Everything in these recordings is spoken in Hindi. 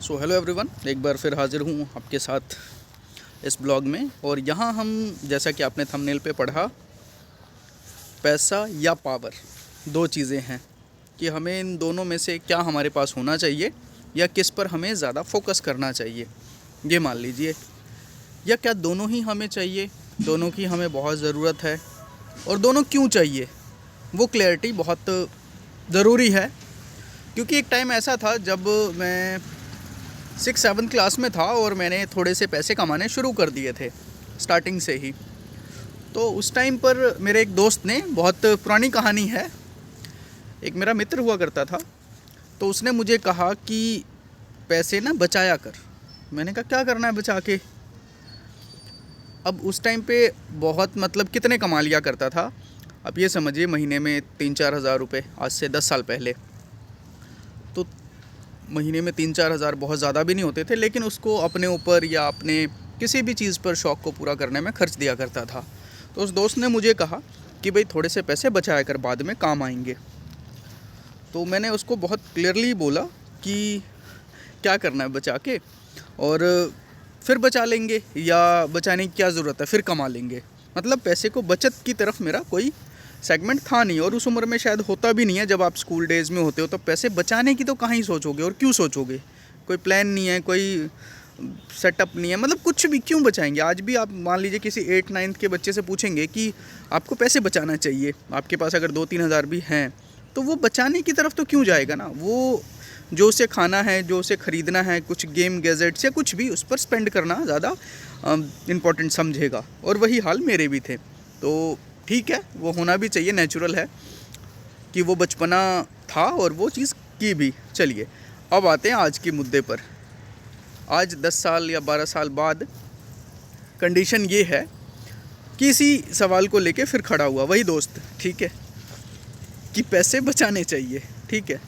सो हेलो एवरीवन, एक बार फिर हाज़िर हूँ आपके साथ इस ब्लॉग में। और यहाँ हम, जैसा कि आपने थंबनेल पे पढ़ा, पैसा या पावर, दो चीज़ें हैं कि हमें इन दोनों में से क्या हमारे पास होना चाहिए या किस पर हमें ज़्यादा फोकस करना चाहिए, ये मान लीजिए। या क्या दोनों ही हमें चाहिए, दोनों की हमें बहुत ज़रूरत है, और दोनों क्यों चाहिए, वो क्लैरिटी बहुत ज़रूरी है। क्योंकि एक टाइम ऐसा था जब मैं 6-7 क्लास में था और मैंने थोड़े से पैसे कमाने शुरू कर दिए थे स्टार्टिंग से ही। तो उस टाइम पर मेरे एक दोस्त ने, बहुत पुरानी कहानी है, एक मेरा मित्र हुआ करता था, तो उसने मुझे कहा कि पैसे ना बचाया कर। मैंने कहा क्या करना है बचा के। अब उस टाइम पे बहुत, मतलब कितने कमा लिया करता था, अब ये समझिए महीने में 3-4 हज़ार रुपये, आज से 10 साल पहले। तो महीने में 3-4 हज़ार बहुत ज़्यादा भी नहीं होते थे, लेकिन उसको अपने ऊपर या अपने किसी भी चीज़ पर शौक़ को पूरा करने में खर्च दिया करता था। तो उस दोस्त ने मुझे कहा कि भाई थोड़े से पैसे बचाया कर, बाद में काम आएंगे। तो मैंने उसको बहुत क्लियरली बोला कि क्या करना है बचा के, और फिर बचा लेंगे, या बचाने की क्या ज़रूरत है, फिर कमा लेंगे। मतलब पैसे को बचत की तरफ मेरा कोई सेगमेंट था नहीं, और उस उम्र में शायद होता भी नहीं है। जब आप स्कूल डेज़ में होते हो तो पैसे बचाने की तो कहाँ ही सोचोगे, और क्यों सोचोगे, कोई प्लान नहीं है, कोई सेटअप नहीं है, मतलब कुछ भी क्यों बचाएंगे। आज भी आप मान लीजिए किसी 8-9 के बच्चे से पूछेंगे कि आपको पैसे बचाना चाहिए, आपके पास अगर 2-3 हज़ार भी हैं, तो वो बचाने की तरफ तो क्यों जाएगा ना। वो जो उसे खाना है, जो उसे ख़रीदना है, कुछ गेम गैजेट्स या कुछ भी, उस पर स्पेंड करना ज़्यादा इम्पोर्टेंट समझेगा। और वही हाल मेरे भी थे। तो ठीक है, वो होना भी चाहिए, नेचुरल है कि वो बचपना था और वो चीज़ की भी। चलिए अब आते हैं आज के मुद्दे पर। आज 10 साल या 12 साल बाद कंडीशन ये है कि इसी सवाल को लेके फिर खड़ा हुआ वही दोस्त, ठीक है, कि पैसे बचाने चाहिए, ठीक है।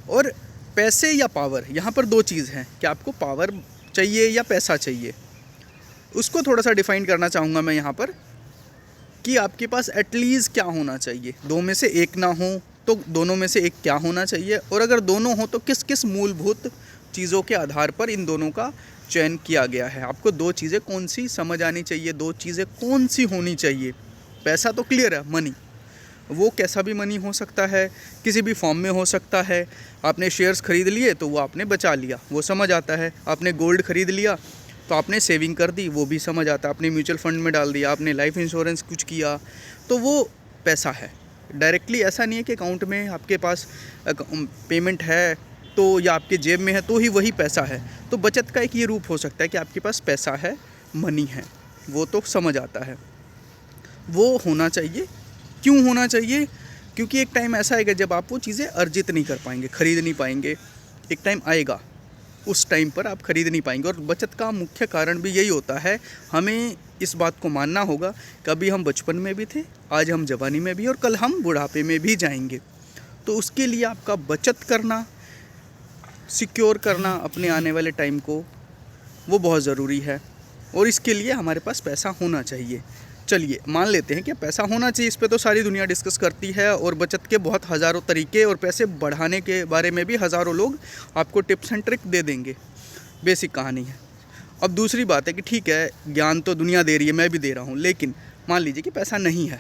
और पैसे या पावर, यहाँ पर दो चीज़ हैं कि आपको पावर चाहिए या पैसा चाहिए। उसको थोड़ा सा डिफ़ाइन करना चाहूँगा मैं यहाँ पर कि आपके पास एटलीस्ट क्या होना चाहिए। दो में से एक ना हो तो दोनों में से एक क्या होना चाहिए, और अगर दोनों हो तो किस किस मूलभूत चीज़ों के आधार पर इन दोनों का चयन किया गया है। आपको दो चीज़ें कौन सी समझ आनी चाहिए, दो चीज़ें कौन सी होनी चाहिए। पैसा तो क्लियर है, मनी, वो कैसा भी मनी हो सकता है, किसी भी फॉर्म में हो सकता है। आपने शेयर्स खरीद लिए तो वो आपने बचा लिया, वो समझ आता है। आपने गोल्ड खरीद लिया तो आपने सेविंग कर दी, वो भी समझ आता है। आपने म्यूचुअल फंड में डाल दिया, आपने लाइफ इंश्योरेंस कुछ किया, तो वो पैसा है। डायरेक्टली ऐसा नहीं है कि अकाउंट में आपके पास पेमेंट है तो, या आपके जेब में है तो ही वही पैसा है। तो बचत का एक ये रूप हो सकता है कि आपके पास पैसा है, मनी है, वो तो समझ आता है। वो होना चाहिए। क्यों होना चाहिए? क्योंकि एक टाइम ऐसा आएगा जब आप वो चीज़ें अर्जित नहीं कर पाएंगे, ख़रीद नहीं पाएंगे। एक टाइम आएगा, उस टाइम पर आप ख़रीद नहीं पाएंगे। और बचत का मुख्य कारण भी यही होता है। हमें इस बात को मानना होगा, कभी हम बचपन में भी थे, आज हम जवानी में भी, और कल हम बुढ़ापे में भी जाएंगे। तो उसके लिए आपका बचत करना, सिक्योर करना अपने आने वाले टाइम को, वो बहुत ज़रूरी है। और इसके लिए हमारे पास पैसा होना चाहिए। चलिए मान लेते हैं कि पैसा होना चाहिए, इस पे तो सारी दुनिया डिस्कस करती है, और बचत के बहुत हज़ारों तरीके, और पैसे बढ़ाने के बारे में भी हज़ारों लोग आपको टिप्स एंड ट्रिक दे देंगे। बेसिक कहानी है। अब दूसरी बात है कि ठीक है, ज्ञान तो दुनिया दे रही है, मैं भी दे रहा हूँ, लेकिन मान लीजिए कि पैसा नहीं है,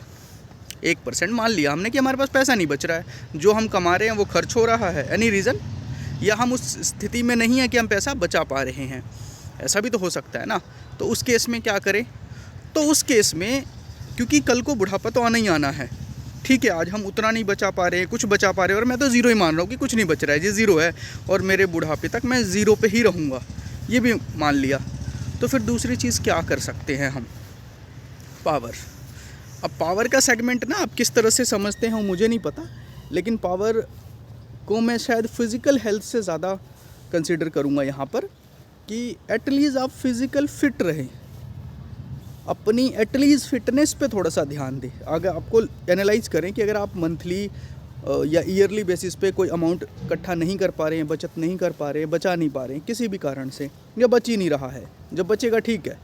1% मान लिया हमने कि हमारे पास पैसा नहीं बच रहा है, जो हम कमा रहे हैं वो खर्च हो रहा है, एनी रीज़न, या हम उस स्थिति में नहीं है कि हम पैसा बचा पा रहे हैं, ऐसा भी तो हो सकता है ना। तो उस केस में क्या करें? तो उस केस में, क्योंकि कल को बुढ़ापा तो आना ही आना है, ठीक है, आज हम उतना नहीं बचा पा रहे हैं, कुछ बचा पा रहे हैं, और मैं तो ज़ीरो ही मान रहा हूँ कि कुछ नहीं बच रहा है, ये ज़ीरो है, और मेरे बुढ़ापे तक मैं ज़ीरो पे ही रहूँगा, ये भी मान लिया। तो फिर दूसरी चीज़ क्या कर सकते हैं हम? पावर। अब पावर का सेगमेंट ना आप किस तरह से समझते हैं मुझे नहीं पता, लेकिन पावर को मैं शायद फ़िज़िकल हेल्थ से ज़्यादा कंसिडर करूँगा यहाँ पर, कि एटलीस्ट आप फिज़िकल फिट रहें, अपनी एटलीस्ट फिटनेस पे थोड़ा सा ध्यान दें। अगर आपको एनालाइज करें कि अगर आप मंथली या ईयरली बेसिस पे कोई अमाउंट इकट्ठा नहीं कर पा रहे हैं, बचत नहीं कर पा रहे हैं, बचा नहीं पा रहे हैं किसी भी कारण से, या बच ही नहीं रहा है, जब बचेगा ठीक है,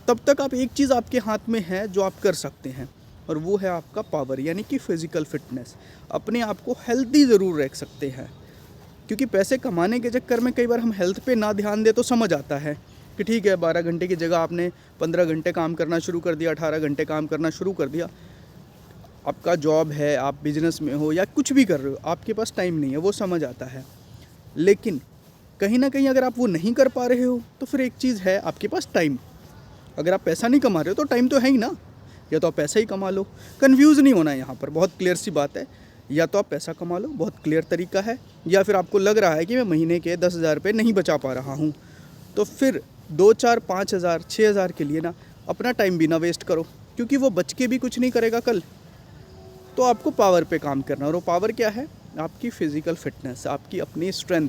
तब तक आप एक चीज़ आपके हाथ में है जो आप कर सकते हैं, और वो है आपका पावर, यानी कि फ़िज़िकल फिटनेस। अपने आप को हेल्दी ज़रूर रख सकते हैं, क्योंकि पैसे कमाने के चक्कर में कई बार हम हेल्थ पे ना ध्यान दें तो समझ आता है कि ठीक है 12 घंटे की जगह आपने 15 घंटे काम करना शुरू कर दिया, 18 घंटे काम करना शुरू कर दिया। आपका जॉब है, आप बिजनेस में हो या कुछ भी कर रहे हो, आपके पास टाइम नहीं है, वो समझ आता है। लेकिन कहीं ना कहीं अगर आप वो नहीं कर पा रहे हो तो फिर एक चीज़ है, आपके पास टाइम। अगर आप पैसा नहीं कमा रहे हो तो टाइम तो है ही ना, या तो आप पैसा ही कमा लो। कन्फ्यूज़ नहीं होना है यहाँ पर, बहुत क्लियर सी बात है। या तो आप पैसा कमा लो, बहुत क्लियर तरीका है, या फिर आपको लग रहा है कि मैं महीने के 10,000 रुपये नहीं बचा पा रहा हूँ, तो फिर 2, 4, 5,000, 6,000 के लिए ना अपना टाइम भी ना वेस्ट करो, क्योंकि वो बच के भी कुछ नहीं करेगा कल। तो आपको पावर पे काम करना, और वो पावर क्या है? आपकी फ़िज़िकल फिटनेस, आपकी अपनी स्ट्रेंथ,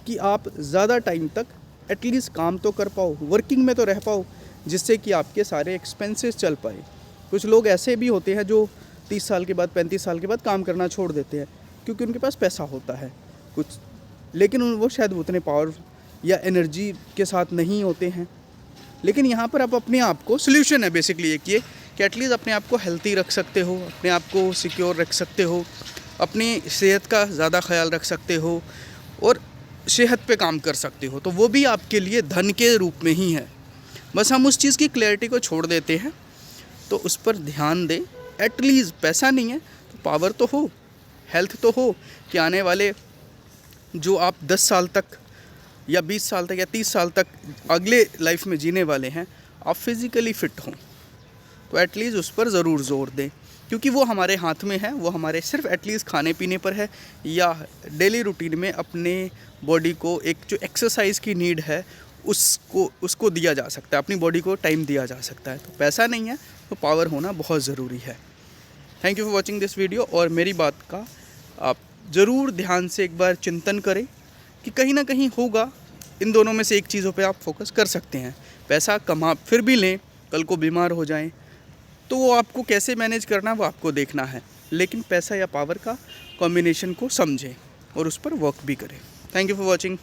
कि आप ज़्यादा टाइम तक एटलीस्ट काम तो कर पाओ, वर्किंग में तो रह पाओ, जिससे कि आपके सारे एक्सपेंसेस चल पाए। कुछ लोग ऐसे भी होते हैं जो 30 साल के बाद, 35 साल के बाद काम करना छोड़ देते हैं, क्योंकि उनके पास पैसा होता है कुछ, लेकिन वो शायद उतने पावर या एनर्जी के साथ नहीं होते हैं। लेकिन यहाँ पर आप अपने आप को, सोल्यूशन है बेसिकली एक ये कि एटलीस्ट अपने आप को हेल्थी रख सकते हो, अपने आप को सिक्योर रख सकते हो, अपनी सेहत का ज़्यादा ख्याल रख सकते हो और सेहत पे काम कर सकते हो। तो वो भी आपके लिए धन के रूप में ही है। बस हम उस चीज़ की क्लैरिटी को छोड़ देते हैं, तो उस पर ध्यान दें। एटलीस्ट पैसा नहीं है तो पावर तो हो, हेल्थ तो हो, कि आने वाले जो आप 10 साल तक या 20 साल तक या 30 साल तक अगले लाइफ में जीने वाले हैं, आप फिज़िकली फ़िट हों। तो एटलीस्ट उस पर ज़रूर ज़ोर दें, क्योंकि वो हमारे हाथ में है। वो हमारे सिर्फ एटलीस्ट खाने पीने पर है, या डेली रूटीन में अपने बॉडी को एक जो एक्सरसाइज की नीड है उसको दिया जा सकता है, अपनी बॉडी को टाइम दिया जा सकता है। तो पैसा नहीं है तो पावर होना बहुत ज़रूरी है। Thank you for watching this video. और मेरी बात का आप ज़रूर ध्यान से एक बार चिंतन करें कि कहीं ना कहीं होगा, इन दोनों में से एक चीज़ों पे आप फोकस कर सकते हैं। पैसा कमा फिर भी लें, कल को बीमार हो जाएं, तो वो आपको कैसे मैनेज करना वो आपको देखना है। लेकिन पैसा या पावर का कॉम्बिनेशन को समझें और उस पर वर्क भी करें। Thank you for watching.